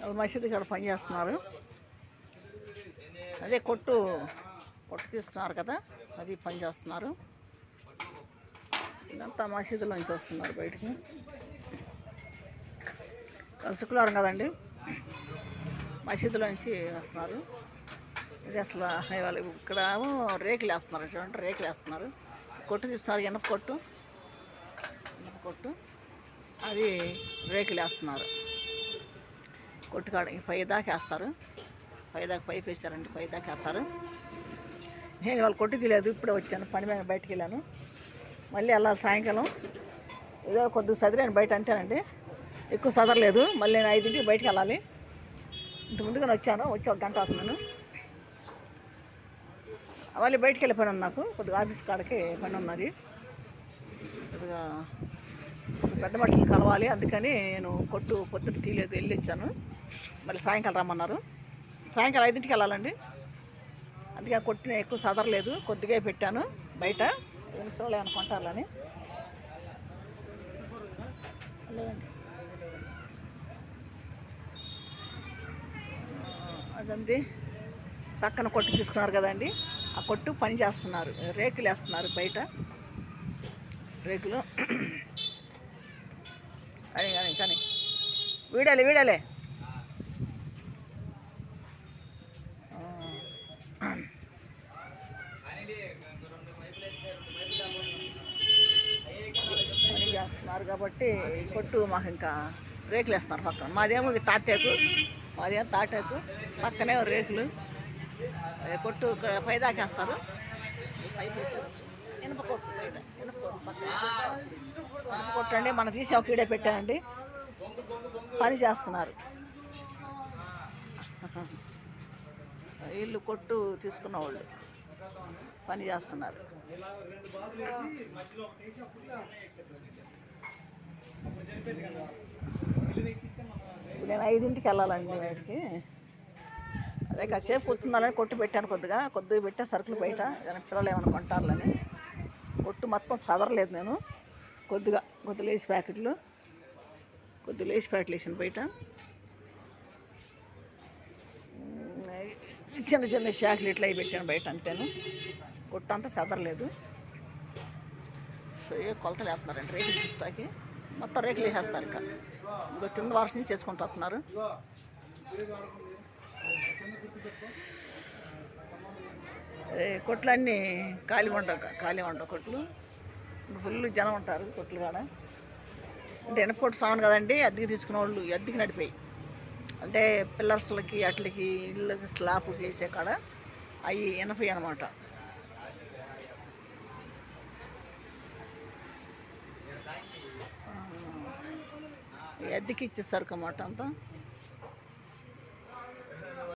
వాళ్ళు మసీదు ఇక్కడ పని చేస్తున్నారు. అదే కొట్టు తీస్తున్నారు కదా, అది పని చేస్తున్నారు. ఇదంతా మసీదులోంచి వస్తున్నారు బయటికి. శుక్రవారం కదండి, మసీదులోంచి వస్తున్నారు. ఇది అసలు వాళ్ళు ఇక్కడ రేకులు వేస్తున్నారు. చూడండి, రేకులు వేస్తున్నారు. కొట్టు తీస్తున్నారు, ఇనప కొట్టు అది రేకులు వేస్తున్నారు. కొట్టుకాడ పై దాకా వేస్తారు. పైపు వేస్తారండి, పై దాకా వేస్తారు. నేను వాళ్ళు కొట్టు తీయలేదు, ఇప్పుడే వచ్చాను, పని మీద బయటికి వెళ్ళాను. మళ్ళీ వెళ్ళాలి సాయంకాలం. ఏదో కొద్దిగా చదివాను బయట, అంతేనండి, ఎక్కువ చదవలేదు. మళ్ళీ నేను 5ంటికి బయటికి వెళ్ళాలి. ఇంత ముందుగానే వచ్చి 1 గంట అవుతున్నాను. మళ్ళీ బయటికి వెళ్ళే పని ఉంది నాకు, కొద్దిగా ఆఫీస్ కాడకి పని ఉన్నది. కొద్దిగా పెద్ద మనుషులు కలవాలి, అందుకని నేను కొట్టు పొద్దుట తీయలేదు, వెళ్ళి వచ్చాను. మళ్ళీ సాయంకాలం రమ్మన్నారు. సాయంకాలం 5ంటికి వెళ్ళాలండి. అందుకే కొట్టిన ఎక్కువ చదవలేదు, కొద్దిగా పెట్టాను బయట, ఇంట్లో ఏమైనా కొంటారని. లేదండి, అదండి పక్కన కొట్టు తీసుకున్నారు కదండి, ఆ కొట్టు పని చేస్తున్నారు. రేకులు వేస్తున్నారు బయట, రేకులు. కానీ వీడాలే పని చేస్తున్నారు కాబట్టి కొట్టు మాకు ఇంకా రేకులు వేస్తున్నారు పక్కన. మాదేమో తాటాకు, పక్కనే రేకులు. కొట్టు పై దాకేస్తారు. ఇనుప కొట్టు బయట, ఇనుప కొట్టు అండి. మనం తీసి ఒక ఈడే పెట్టానండి, పని చేస్తున్నారు. వీళ్ళు కొట్టు తీసుకున్న వాళ్ళు పని చేస్తున్నారు. నేను 5ంటికి వెళ్ళాలండి బయటికి. అదే కాసేపు కూర్చుందాలని కొట్టు పెట్టాను, కొద్దిగా పెట్టా సరుకులు బయట, పిల్లలు ఏమైనా కొంటారులని. కొట్టు మొత్తం సదరలేదు నేను, కొద్దిగా లేస్ ప్యాకెట్లు వేసాను బయట. చిన్న షాకులు ఇట్లా పెట్టాను బయట, అంతేను. కొట్టు అంతా సదరలేదు. సో కొలతలు వేస్తున్నారండి రేకులు చూస్తాకి, మొత్తం రేకులు వేసేస్తారు. ఇంకా కింద వర్షం నుంచి చేసుకుంటూ వస్తున్నారు. కొట్లన్నీ ఖాళీ ఉండవు కొట్లు. ఫుల్ జనం ఉంటారు కొట్లు కాడ. అంటే ఎనపకొట్టు సామాను కదండి, అద్దెకి తీసుకున్న వాళ్ళు అద్దెకి నడిపోయి, అంటే పిల్లర్స్లకి అట్లకి ఇళ్ళకి స్లాబ్కి వేసే కాడ అవి ఎనపై అనమాట. అద్దెకి ఇచ్చేస్తారు అన్నమాట అంతా.